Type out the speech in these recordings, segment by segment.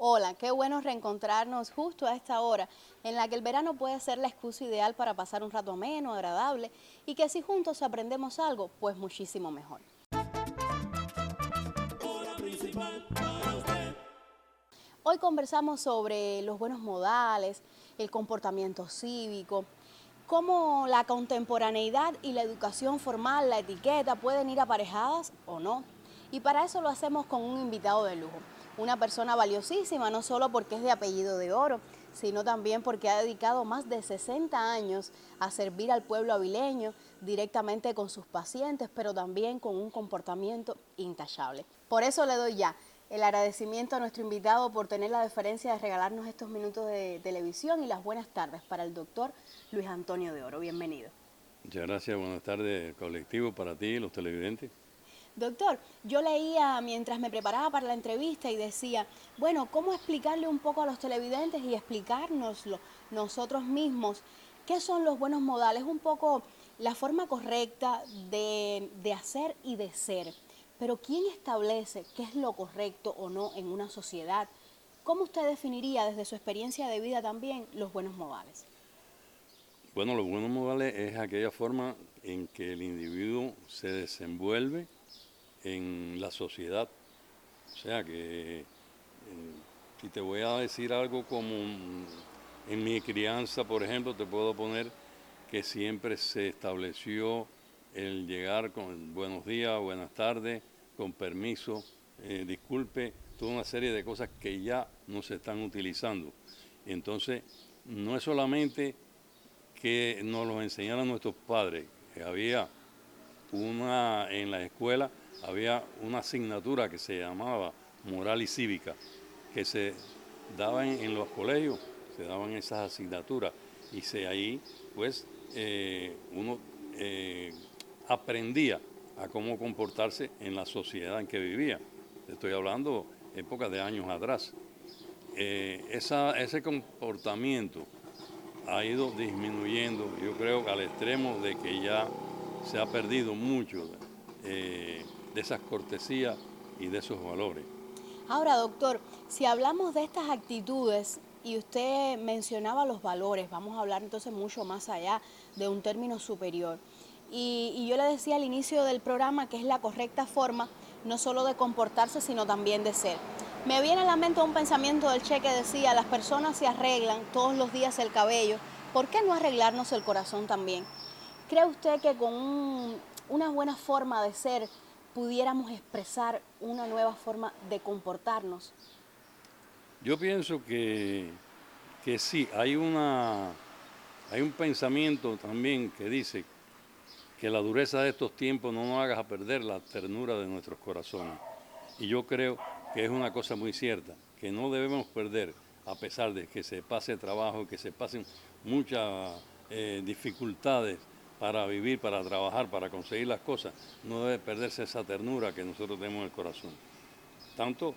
Hola, qué bueno reencontrarnos justo a esta hora en la que el verano puede ser la excusa ideal para pasar un rato ameno, agradable y que si juntos aprendemos algo, pues muchísimo mejor. Hoy conversamos sobre los buenos modales, el comportamiento cívico, cómo la contemporaneidad y la educación formal, la etiqueta, pueden ir aparejadas o no. Y para eso lo hacemos con un invitado de lujo, una persona valiosísima, no solo porque es de apellido de oro, sino también porque ha dedicado más de 60 años a servir al pueblo avileño directamente con sus pacientes, pero también con un comportamiento intachable. Por eso le doy ya el agradecimiento a nuestro invitado por tener la deferencia de regalarnos estos minutos de televisión y las buenas tardes para el doctor Luis Antonio de Oro. Bienvenido. Muchas gracias, buenas tardes, colectivo, para ti y los televidentes. Doctor, yo leía mientras me preparaba para la entrevista y decía, bueno, ¿cómo explicarle un poco a los televidentes y explicárnoslo nosotros mismos? ¿Qué son los buenos modales? Un poco la forma correcta de hacer y de ser. Pero ¿quién establece qué es lo correcto o no en una sociedad? ¿Cómo usted definiría desde su experiencia de vida también los buenos modales? Bueno, los buenos modales es aquella forma en que el individuo se desenvuelve en la sociedad. O sea que, si te voy a decir algo como en mi crianza, por ejemplo, te puedo poner que siempre se estableció el llegar con buenos días, buenas tardes, con permiso, disculpe, toda una serie de cosas que ya no se están utilizando. Entonces, no es solamente que nos los enseñaron nuestros padres, que había en la escuela había una asignatura que se llamaba moral y cívica, que se daba en los colegios, se daban esas asignaturas y ahí pues uno aprendía a cómo comportarse en la sociedad en que vivía. Estoy hablando épocas de años atrás. Ese comportamiento ha ido disminuyendo, yo creo, al extremo de que ya se ha perdido mucho de esas cortesías y de esos valores. Ahora, doctor, si hablamos de estas actitudes y usted mencionaba los valores, vamos a hablar entonces mucho más allá de un término superior. Y yo le decía al inicio del programa que es la correcta forma no solo de comportarse, sino también de ser. Me viene a la mente un pensamiento del Che que decía, las personas se arreglan todos los días el cabello, ¿por qué no arreglarnos el corazón también? ¿Cree usted que con una buena forma de ser pudiéramos expresar una nueva forma de comportarnos? Yo pienso que sí, hay un pensamiento también que dice que la dureza de estos tiempos no nos haga perder la ternura de nuestros corazones. Y yo creo que es una cosa muy cierta, que no debemos perder, a pesar de que se pase trabajo, que se pasen muchas dificultades para vivir, para trabajar, para conseguir las cosas, no debe perderse esa ternura que nosotros tenemos en el corazón. Tanto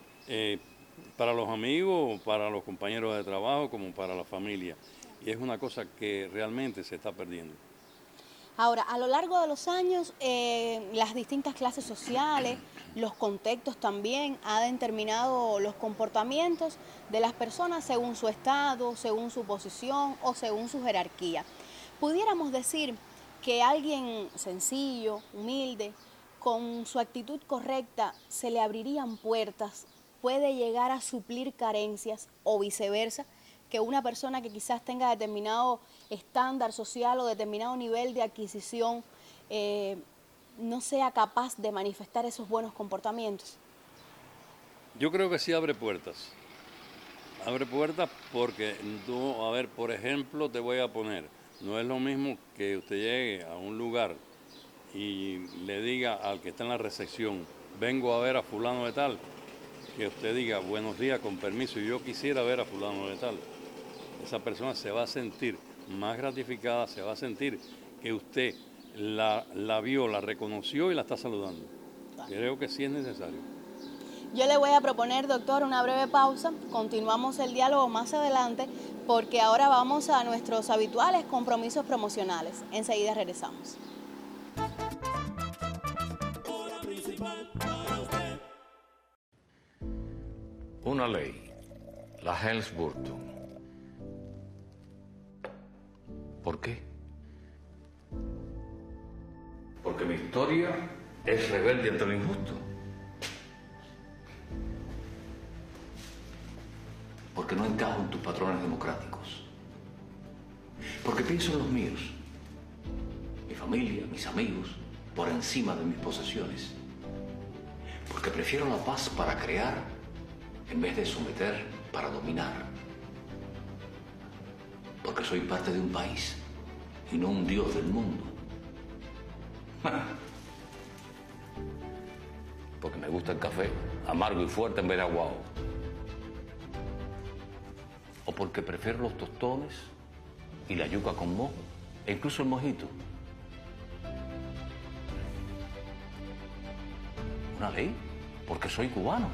para los amigos, para los compañeros de trabajo, como para la familia. Y es una cosa que realmente se está perdiendo. Ahora, a lo largo de los años, las distintas clases sociales, los contextos también, han determinado los comportamientos de las personas según su estado, según su posición o según su jerarquía. Pudiéramos decir que alguien sencillo, humilde, con su actitud correcta, se le abrirían puertas, puede llegar a suplir carencias o viceversa, que una persona que quizás tenga determinado estándar social o determinado nivel de adquisición no sea capaz de manifestar esos buenos comportamientos. Yo creo que sí abre puertas. Abre puertas porque, tú, a ver, por ejemplo, te voy a poner, no es lo mismo que usted llegue a un lugar y le diga al que está en la recepción, vengo a ver a fulano de tal, que usted diga, buenos días, con permiso, yo quisiera ver a fulano de tal. Esa persona se va a sentir más gratificada, se va a sentir que usted la vio, la reconoció y la está saludando. Creo que sí es necesario. Yo le voy a proponer, doctor, una breve pausa. Continuamos el diálogo más adelante porque ahora vamos a nuestros habituales compromisos promocionales. Enseguida regresamos. Una ley, La Helms-Burton. ¿Por qué? Porque mi historia es rebelde ante lo injusto. Porque no encajo en tus patrones democráticos. Porque pienso en los míos. Mi familia, mis amigos, por encima de mis posesiones. Porque prefiero la paz para crear en vez de someter para dominar. Porque soy parte de un país y no un dios del mundo. Porque me gusta el café amargo y fuerte en vez de aguado. O porque prefiero los tostones y la yuca con mojo, e incluso el mojito. Una ley, porque soy cubano.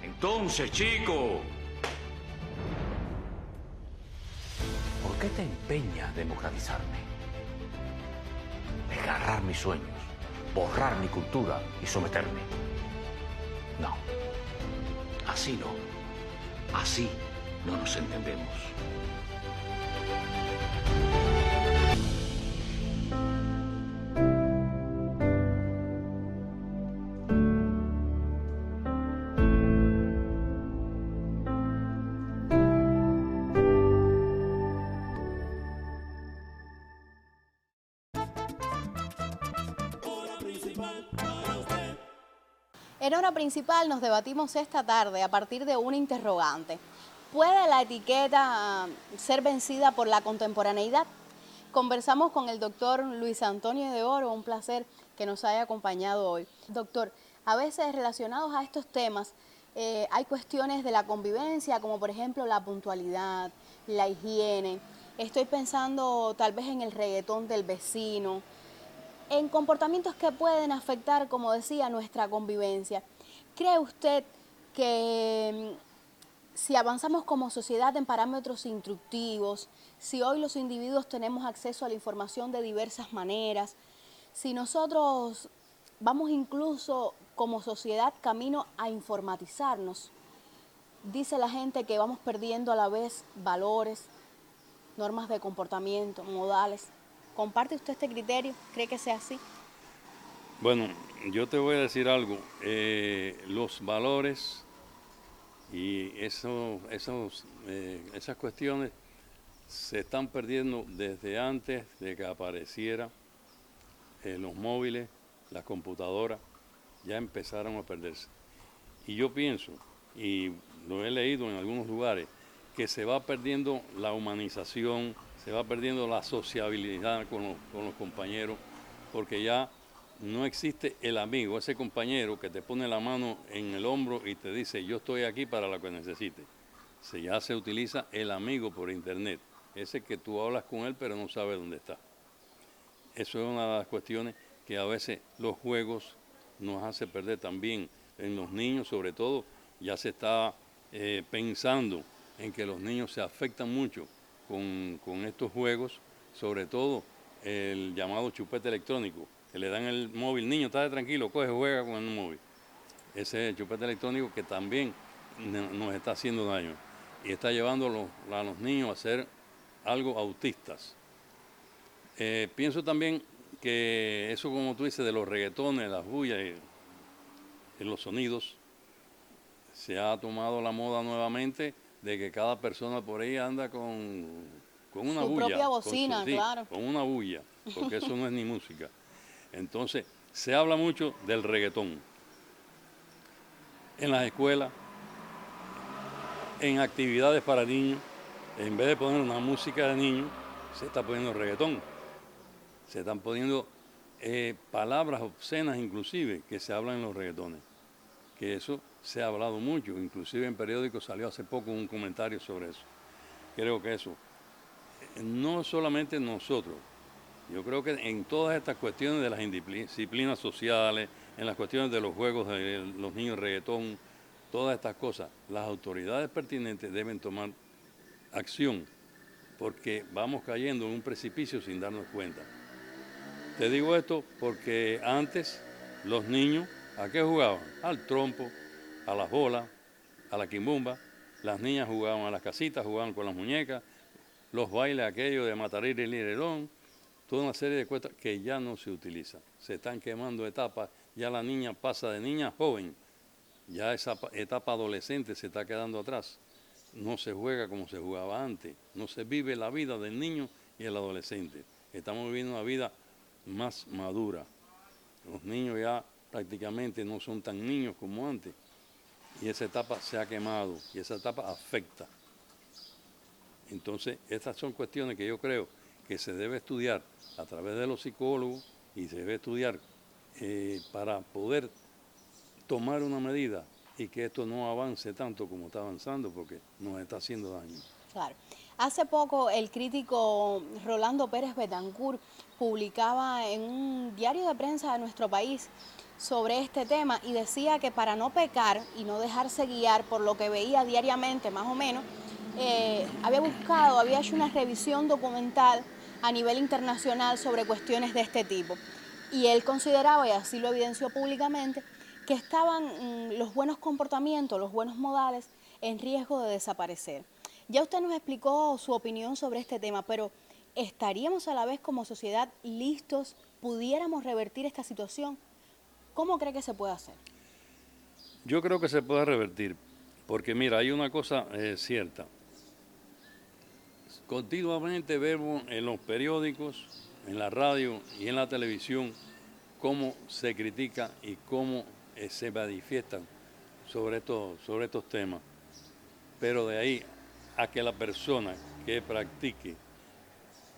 Entonces, chico, ¿por qué te empeñas en democratizarme? Desgarrar mis sueños, borrar mi cultura y someterme. No, así no. Así no nos entendemos. En Hora Principal nos debatimos esta tarde a partir de una interrogante. ¿Puede la etiqueta ser vencida por la contemporaneidad? Conversamos con el doctor Luis Antonio de Oro, un placer que nos haya acompañado hoy. Doctor, a veces relacionados a estos temas hay cuestiones de la convivencia, como por ejemplo la puntualidad, la higiene. Estoy pensando tal vez en el reggaetón del vecino, en comportamientos que pueden afectar, como decía, nuestra convivencia. ¿Cree usted que si avanzamos como sociedad en parámetros instructivos, si hoy los individuos tenemos acceso a la información de diversas maneras, si nosotros vamos incluso como sociedad camino a informatizarnos, dice la gente que vamos perdiendo a la vez valores, normas de comportamiento, modales? ¿Comparte usted este criterio? ¿Cree que sea así? Bueno, yo te voy a decir algo. Los valores y esas cuestiones se están perdiendo desde antes de que apareciera los móviles, las computadoras, ya empezaron a perderse. Y yo pienso, y lo he leído en algunos lugares, que se va perdiendo la humanización, se va perdiendo la sociabilidad con los compañeros, porque ya no existe el amigo, ese compañero que te pone la mano en el hombro y te dice, yo estoy aquí para lo que necesites. Ya se utiliza el amigo por internet, ese que tú hablas con él pero no sabes dónde está. Eso es una de las cuestiones que a veces los juegos nos hace perder también. En los niños, sobre todo, ya se está pensando en que los niños se afectan mucho con estos juegos, sobre todo el llamado chupete electrónico, que le dan el móvil, niño, estate tranquilo, coge, juega con el móvil. Ese chupete electrónico que también nos está haciendo daño y está llevando a los niños a ser algo autistas. Pienso también que eso, como tú dices, de los reggaetones, las bullas y los sonidos, se ha tomado la moda nuevamente de que cada persona por ahí anda con una Su bulla. propia bocina, claro. Con una bulla, porque eso no es ni música. Entonces, se habla mucho del reggaetón. En las escuelas, en actividades para niños, en vez de poner una música de niños, se está poniendo reggaetón. Se están poniendo palabras obscenas inclusive que se hablan en los reggaetones. Que eso se ha hablado mucho, inclusive en periódicos salió hace poco un comentario sobre eso. Creo que eso, no solamente nosotros, yo creo que en todas estas cuestiones de las disciplinas sociales, en las cuestiones de los juegos de los niños reggaetón, todas estas cosas, las autoridades pertinentes deben tomar acción, porque vamos cayendo en un precipicio sin darnos cuenta. Te digo esto porque antes los niños, ¿a qué jugaban? Al trompo, a las bolas, a la quimbumba, las niñas jugaban a las casitas, jugaban con las muñecas, los bailes aquellos de Matariri y Lirelón, toda una serie de cosas que ya no se utilizan. Se están quemando etapas, ya la niña pasa de niña a joven, ya esa etapa adolescente se está quedando atrás. No se juega como se jugaba antes, no se vive la vida del niño y el adolescente. Estamos viviendo una vida más madura. Los niños ya prácticamente no son tan niños como antes y esa etapa se ha quemado y esa etapa afecta. Entonces, estas son cuestiones que yo creo que se debe estudiar a través de los psicólogos y se debe estudiar para poder tomar una medida y que esto no avance tanto como está avanzando porque nos está haciendo daño. Claro. Hace poco el crítico Rolando Pérez Betancourt publicaba en un diario de prensa de nuestro país sobre este tema y decía que para no pecar y no dejarse guiar por lo que veía diariamente más o menos, había hecho una revisión documental a nivel internacional sobre cuestiones de este tipo. Y él consideraba, y así lo evidenció públicamente, que estaban los buenos comportamientos, los buenos modales, en riesgo de desaparecer. Ya usted nos explicó su opinión sobre este tema, pero ¿estaríamos a la vez como sociedad listos? ¿Pudiéramos revertir esta situación? ¿Cómo cree que se puede hacer? Yo creo que se puede revertir, porque mira, hay una cosa cierta. Continuamente vemos en los periódicos, en la radio y en la televisión cómo se critica y cómo se manifiestan sobre estos temas. Pero de ahí a que la persona que practique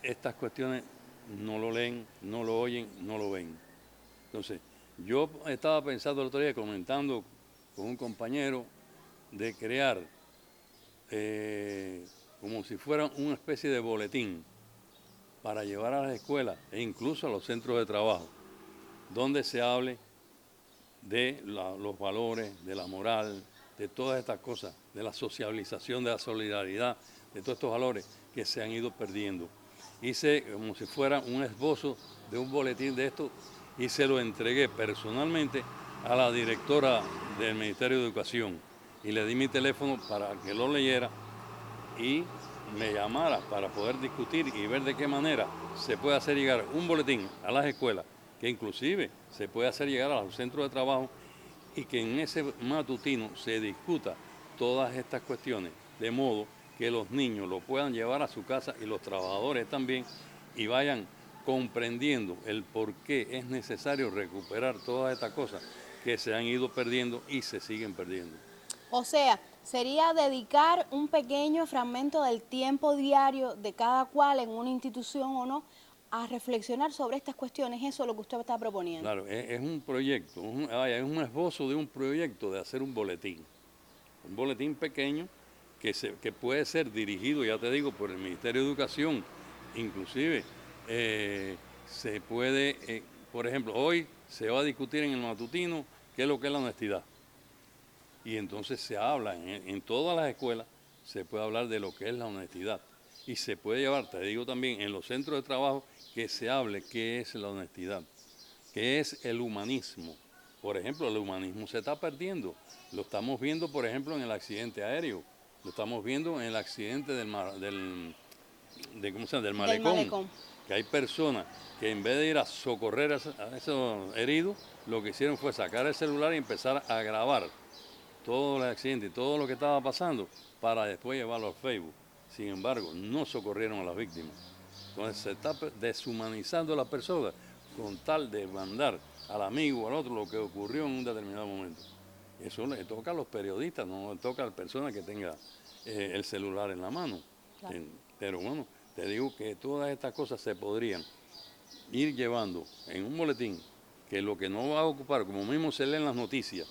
estas cuestiones no lo leen, no lo oyen, no lo ven. Entonces, yo estaba pensando el otro día, comentando con un compañero, de crear como si fuera una especie de boletín para llevar a las escuelas e incluso a los centros de trabajo, donde se hable de los valores, de la moral, de todas estas cosas, de la socialización, de la solidaridad, de todos estos valores que se han ido perdiendo. Hice como si fuera un esbozo de un boletín de esto y se lo entregué personalmente a la directora del Ministerio de Educación y le di mi teléfono para que lo leyera y me llamara para poder discutir y ver de qué manera se puede hacer llegar un boletín a las escuelas, que inclusive se puede hacer llegar a los centros de trabajo y que en ese matutino se discuta todas estas cuestiones, de modo que los niños lo puedan llevar a su casa y los trabajadores también y vayan comprendiendo el por qué es necesario recuperar todas estas cosas que se han ido perdiendo y se siguen perdiendo. O sea, sería dedicar un pequeño fragmento del tiempo diario de cada cual en una institución o no a reflexionar sobre estas cuestiones. Eso es lo que usted está proponiendo. Claro, es un proyecto, es un esbozo de un proyecto de hacer un boletín pequeño que puede ser dirigido, ya te digo, por el Ministerio de Educación. Inclusive se puede, por ejemplo, hoy se va a discutir en el matutino qué es lo que es la honestidad. Y entonces se habla en todas las escuelas, se puede hablar de lo que es la honestidad. Y se puede llevar, te digo también, en los centros de trabajo que se hable qué es la honestidad, qué es el humanismo. Por ejemplo, el humanismo se está perdiendo. Lo estamos viendo, por ejemplo, en el accidente aéreo. Lo estamos viendo en el accidente del malecón. Que hay personas que en vez de ir a socorrer a esos heridos, lo que hicieron fue sacar el celular y empezar a grabar todo el accidente y todo lo que estaba pasando para después llevarlo al Facebook. Sin embargo, no socorrieron a las víctimas. Entonces se está deshumanizando a la persona con tal de mandar al amigo o al otro lo que ocurrió en un determinado momento. Eso le toca a los periodistas, no le toca a la persona que tenga el celular en la mano. Claro. Pero bueno, te digo que todas estas cosas se podrían ir llevando en un boletín, que lo que no va a ocupar, como mismo se leen las noticias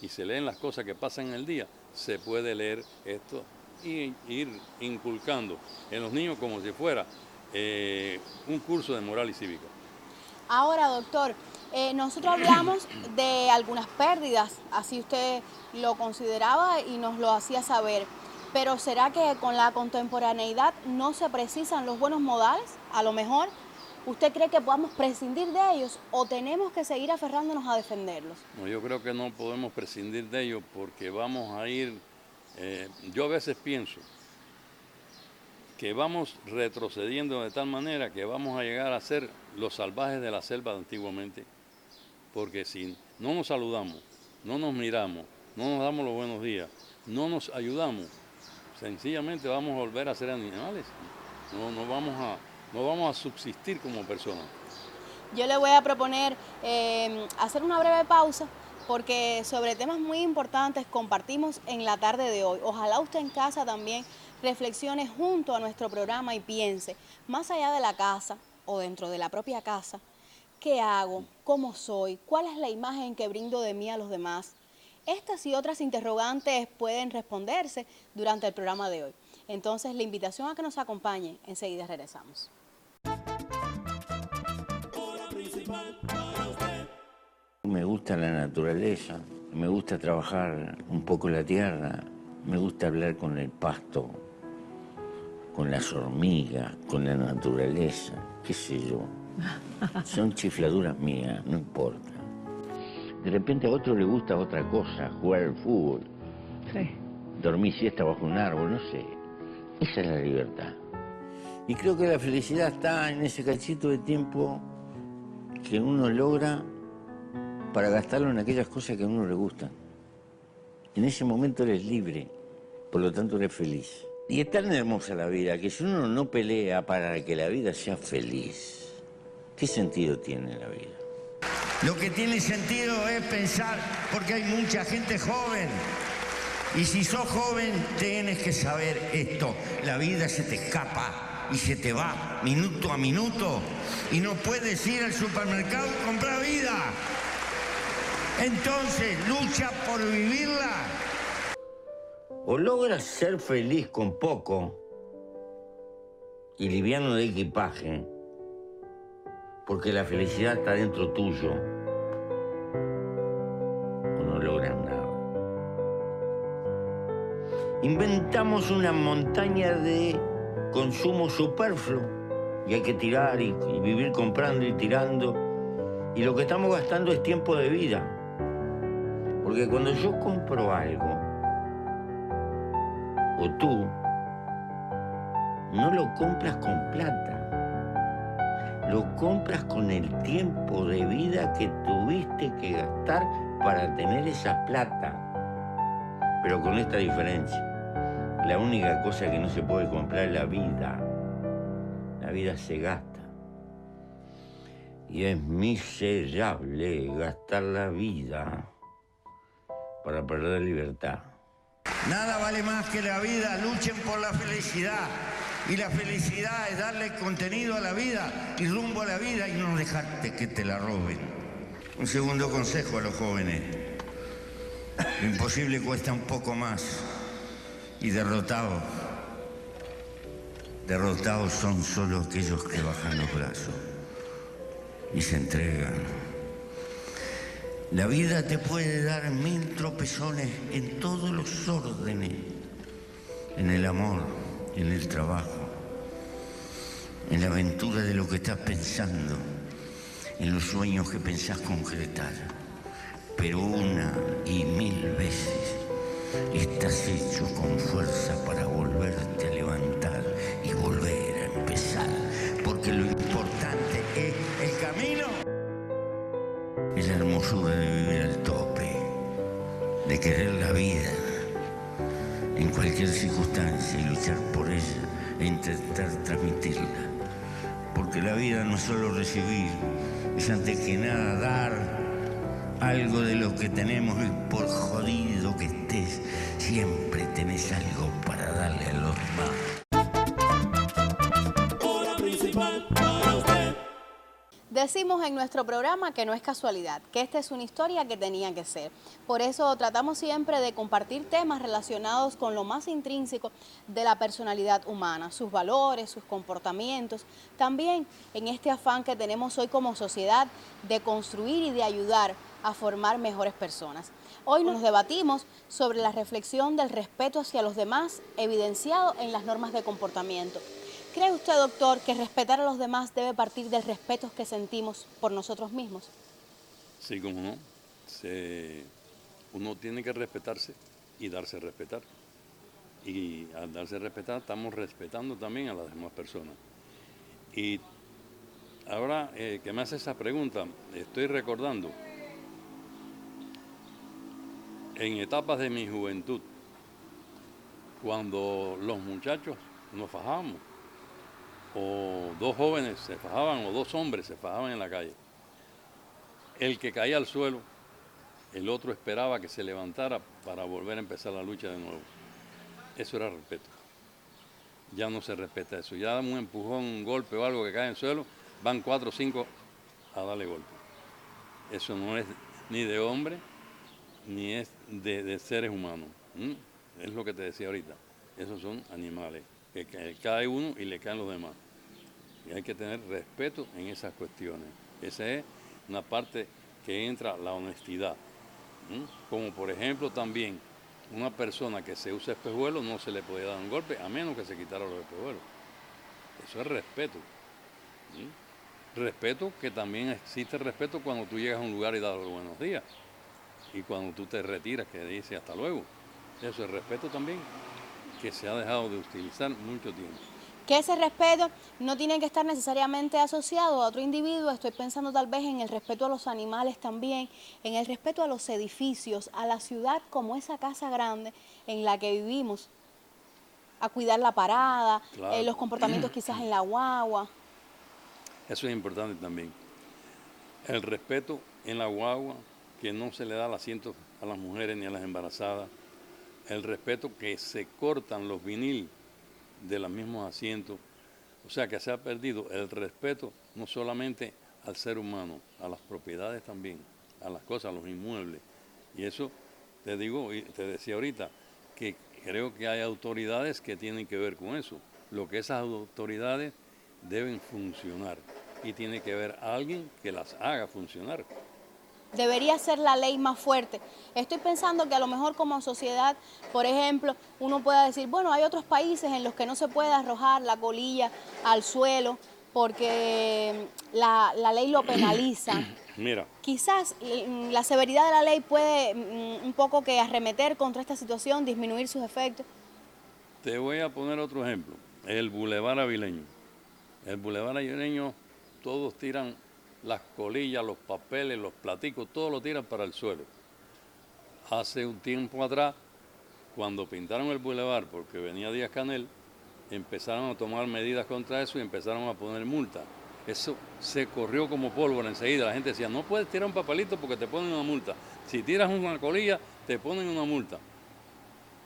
y se leen las cosas que pasan en el día, se puede leer esto y ir inculcando en los niños como si fuera un curso de moral y cívica. Ahora, doctor, nosotros hablamos de algunas pérdidas, así usted lo consideraba y nos lo hacía saber, pero ¿será que con la contemporaneidad no se precisan los buenos modales? A lo mejor ¿Usted cree que podamos prescindir de ellos o tenemos que seguir aferrándonos a defenderlos? No, yo creo que no podemos prescindir de ellos porque vamos a ir, yo a veces pienso que vamos retrocediendo de tal manera que vamos a llegar a ser los salvajes de la selva de antiguamente, porque si no nos saludamos, no nos miramos, no nos damos los buenos días, no nos ayudamos, sencillamente vamos a volver a ser animales, no vamos a subsistir como personas. Yo le voy a proponer hacer una breve pausa porque sobre temas muy importantes compartimos en la tarde de hoy. Ojalá usted en casa también reflexione junto a nuestro programa y piense, más allá de la casa o dentro de la propia casa, ¿qué hago? ¿Cómo soy? ¿Cuál es la imagen que brindo de mí a los demás? Estas y otras interrogantes pueden responderse durante el programa de hoy. Entonces, la invitación a que nos acompañe, enseguida regresamos. Me gusta la naturaleza, me gusta trabajar un poco la tierra, me gusta hablar con el pasto, con las hormigas, con la naturaleza, qué sé yo. Son chifladuras mías, no importa. De repente a otro le gusta otra cosa, jugar al fútbol, sí, dormir siesta bajo un árbol, no sé. Esa es la libertad. Y creo que la felicidad está en ese cachito de tiempo que uno logra para gastarlo en aquellas cosas que a uno le gustan. En ese momento eres libre, por lo tanto eres feliz. Y es tan hermosa la vida que si uno no pelea para que la vida sea feliz, ¿qué sentido tiene la vida? Lo que tiene sentido es pensar, porque hay mucha gente joven. Y si sos joven, tienes que saber esto. La vida se te escapa y se te va minuto a minuto. Y no puedes ir al supermercado y comprar vida. Entonces, lucha por vivirla. O logras ser feliz con poco y liviano de equipaje, porque la felicidad está dentro tuyo, o no logras nada. Inventamos una montaña de consumo superfluo y hay que tirar y vivir comprando y tirando. Y lo que estamos gastando es tiempo de vida. Porque cuando yo compro algo, o tú, no lo compras con plata. Lo compras con el tiempo de vida que tuviste que gastar para tener esa plata. Pero con esta diferencia. La única cosa que no se puede comprar es la vida. La vida se gasta. Y es miserable gastar la vida para perder libertad. Nada vale más que la vida. Luchen por la felicidad. Y la felicidad es darle contenido a la vida y rumbo a la vida y no dejarte que te la roben. Un segundo consejo a los jóvenes. Lo imposible cuesta un poco más. Y derrotados son solo aquellos que bajan los brazos y se entregan. La vida te puede dar 1000 tropezones en todos los órdenes, en el amor, en el trabajo, en la aventura de lo que estás pensando, en los sueños que pensás concretar. Pero 1 y 1000 veces estás hecho con fuerza para volverte a levantar y volver a empezar. Porque lo importante es el camino. Es la hermosura de vivir al tope, de querer la vida en cualquier circunstancia y luchar por ella e intentar transmitirla. Porque la vida no es solo recibir, es antes que nada dar algo de lo que tenemos y por jodido que estés, siempre tenés algo para darle a los demás. Hora principal para usted. Decimos en nuestro programa que no es casualidad, que esta es una historia que tenía que ser. Por eso tratamos siempre de compartir temas relacionados con lo más intrínseco de la personalidad humana, sus valores, sus comportamientos. También en este afán que tenemos hoy como sociedad de construir y de ayudar a formar mejores personas. Hoy nos debatimos sobre la reflexión del respeto hacia los demás evidenciado en las normas de comportamiento. ¿Cree usted, doctor, que respetar a los demás debe partir del respeto que sentimos por nosotros mismos? Sí, como no. Uno tiene que respetarse y darse a respetar. Y al darse a respetar, estamos respetando también a las demás personas. Y ahora que me hace esa pregunta, estoy recordando en etapas de mi juventud, cuando los muchachos nos fajábamos, o dos jóvenes se fajaban, o dos hombres se fajaban en la calle. El que caía al suelo, el otro esperaba que se levantara para volver a empezar la lucha de nuevo. Eso era respeto. Ya no se respeta eso. Ya damos un empujón, un golpe o algo que cae en el suelo, van 4 o 5 a darle golpe. Eso no es ni de hombre, ni es de seres humanos. Es lo que te decía ahorita. Esos son animales, que cae uno y le caen los demás. Y hay que tener respeto en esas cuestiones. Esa es una parte que entra la honestidad. Como por ejemplo también una persona que se usa espejuelos no se le puede dar un golpe a menos que se quitara los espejuelos. Eso es respeto. Respeto, que también existe respeto cuando tú llegas a un lugar y das los buenos días. Y cuando tú te retiras, que dices hasta luego. Eso es respeto también, que se ha dejado de utilizar mucho tiempo. Que ese respeto no tiene que estar necesariamente asociado a otro individuo. Estoy pensando tal vez en el respeto a los animales también, en el respeto a los edificios, a la ciudad como esa casa grande en la que vivimos, a cuidar la parada, Claro. los comportamientos quizás en la guagua. Eso es importante también. El respeto en la guagua, que no se le da el asiento a las mujeres ni a las embarazadas. El respeto que se cortan los vinil de los mismos asientos. O sea que se ha perdido el respeto no solamente al ser humano, a las propiedades también, a las cosas, a los inmuebles. Y eso te digo, y te decía ahorita, que creo que hay autoridades que tienen que ver con eso. Lo que esas autoridades deben funcionar y tiene que haber alguien que las haga funcionar. Debería ser la ley más fuerte. Estoy pensando que a lo mejor como sociedad, por ejemplo, uno pueda decir, bueno, hay otros países en los que no se puede arrojar la colilla al suelo porque la ley lo penaliza. Mira, Quizás la severidad de la ley puede un poco que arremeter contra esta situación, disminuir sus efectos. te voy a poner otro ejemplo. El Boulevard Avileño. El Boulevard Avileño, todos tiran las colillas, los papeles, los platicos, todo lo tiran para el suelo. Hace un tiempo atrás, cuando pintaron el bulevar, porque venía Díaz-Canel, empezaron a tomar medidas contra eso y empezaron a poner multas. Eso se corrió como pólvora enseguida. La gente decía, no puedes tirar un papelito porque te ponen una multa. Si tiras una colilla, te ponen una multa.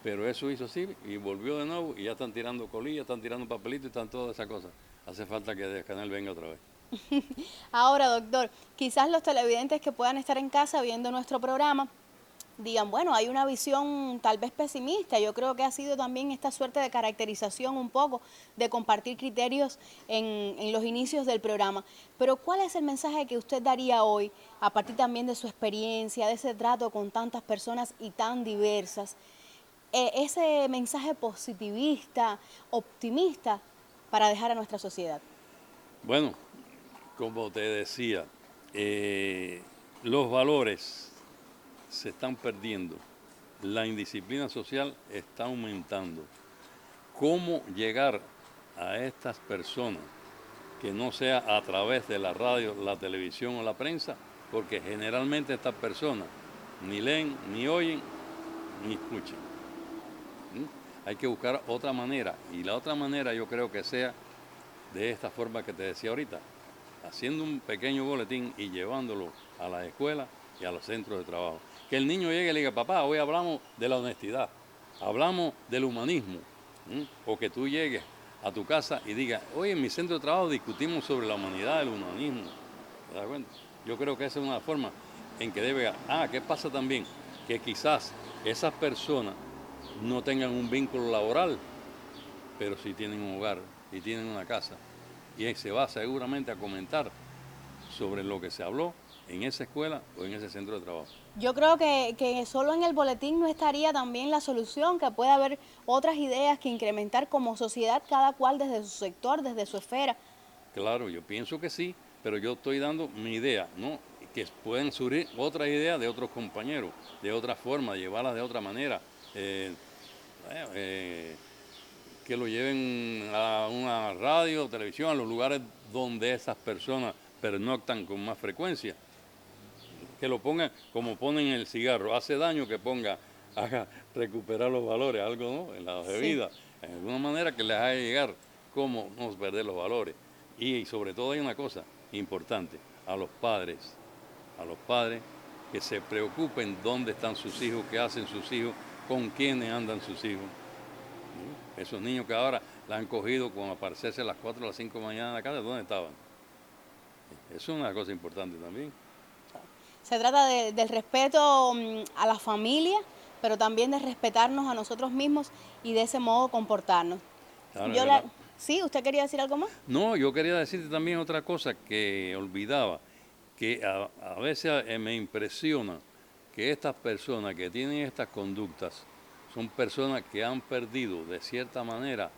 Pero eso hizo así y volvió de nuevo y ya están tirando colillas, están tirando papelitos y están todas esas cosas. Hace falta que Díaz-Canel venga otra vez. Ahora, doctor, quizás los televidentes que puedan estar en casa viendo nuestro programa digan, bueno, hay una visión tal vez pesimista. Yo creo que ha sido también esta suerte de caracterización un poco, de compartir criterios en los inicios del programa. Pero ¿cuál es el mensaje que usted daría hoy, a partir también de su experiencia, de ese trato con tantas personas y tan diversas? Ese mensaje positivista, optimista, para dejar a nuestra sociedad. Bueno, como te decía, los valores se están perdiendo, la indisciplina social está aumentando. ¿Cómo llegar a estas personas que no sea a través de la radio, la televisión o la prensa? Porque generalmente estas personas ni leen, ni oyen, ni escuchan. Hay que buscar otra manera, y la otra manera yo creo que sea de esta forma que te decía ahorita, haciendo un pequeño boletín y llevándolo a las escuelas y a los centros de trabajo. Que el niño llegue y le diga, papá, hoy hablamos de la honestidad, hablamos del humanismo. O que tú llegues a tu casa y digas, hoy en mi centro de trabajo discutimos sobre la humanidad, el humanismo. ¿Te das cuenta? Yo creo que esa es una forma en que debe... ¿qué pasa también? Que quizás esas personas no tengan un vínculo laboral, pero sí tienen un hogar y tienen una casa. Y ahí se va seguramente a comentar sobre lo que se habló en esa escuela o en ese centro de trabajo. Yo creo que solo en el boletín no estaría también la solución, que puede haber otras ideas que incrementar como sociedad, cada cual desde su sector, desde su esfera. Claro, yo pienso que sí, pero yo estoy dando mi idea, ¿no? Que pueden surgir otras ideas de otros compañeros, de otra forma, llevarlas de otra manera. Que lo lleven a una radio, televisión, a los lugares donde esas personas pernoctan con más frecuencia. Que lo pongan como ponen el cigarro, hace daño que haga recuperar los valores, algo, ¿no? En la bebida, en alguna manera que les haga llegar cómo no perder los valores. Y sobre todo hay una cosa importante, a los padres que se preocupen dónde están sus hijos, qué hacen sus hijos, con quiénes andan sus hijos. ¿No? Esos niños que ahora la han cogido con aparecerse a las 4 o las 5 de la mañana en la casa, ¿dónde estaban? Eso es una cosa importante también. Se trata del respeto a la familia, pero también de respetarnos a nosotros mismos y de ese modo comportarnos. Claro, ¿Sí? ¿Usted quería decir algo más? No, yo quería decirte también otra cosa que olvidaba, que a veces me impresiona que estas personas que tienen estas conductas son personas que han perdido de cierta manera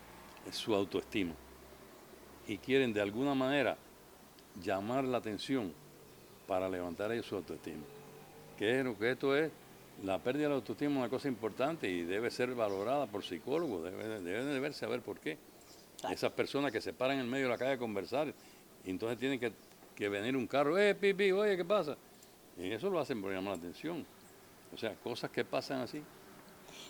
su autoestima y quieren de alguna manera llamar la atención para levantar ellos su autoestima. Que esto es, la pérdida de la autoestima es una cosa importante y debe ser valorada por psicólogos, deben saber por qué. Claro. Esas personas que se paran en medio de la calle a conversar y entonces tienen que venir un carro, pipi, oye, ¿qué pasa? Y eso lo hacen por llamar la atención. O sea, cosas que pasan así.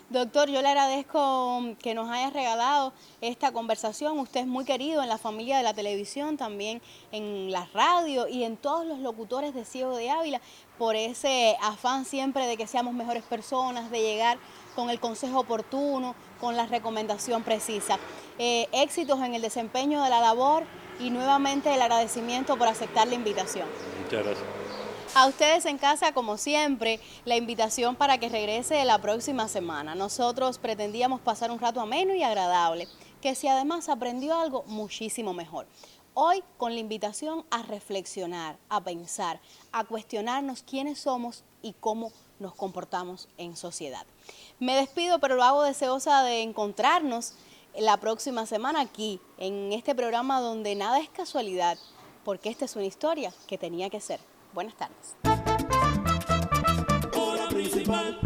Doctor, yo le agradezco que nos haya regalado esta conversación. Usted es muy querido en la familia de la televisión, también en la radio y en todos los locutores de Ciego de Ávila, por ese afán siempre de que seamos mejores personas, de llegar con el consejo oportuno, con la recomendación precisa. Éxitos en el desempeño de la labor y nuevamente el agradecimiento por aceptar la invitación. Muchas gracias. A ustedes en casa, como siempre, la invitación para que regrese la próxima semana. Nosotros pretendíamos pasar un rato ameno y agradable, que si además aprendió algo, muchísimo mejor. Hoy con la invitación a reflexionar, a pensar, a cuestionarnos quiénes somos y cómo nos comportamos en sociedad. Me despido, pero lo hago deseosa de encontrarnos la próxima semana aquí, en este programa donde nada es casualidad, porque esta es una historia que tenía que ser. Buenas tardes. Hora principal.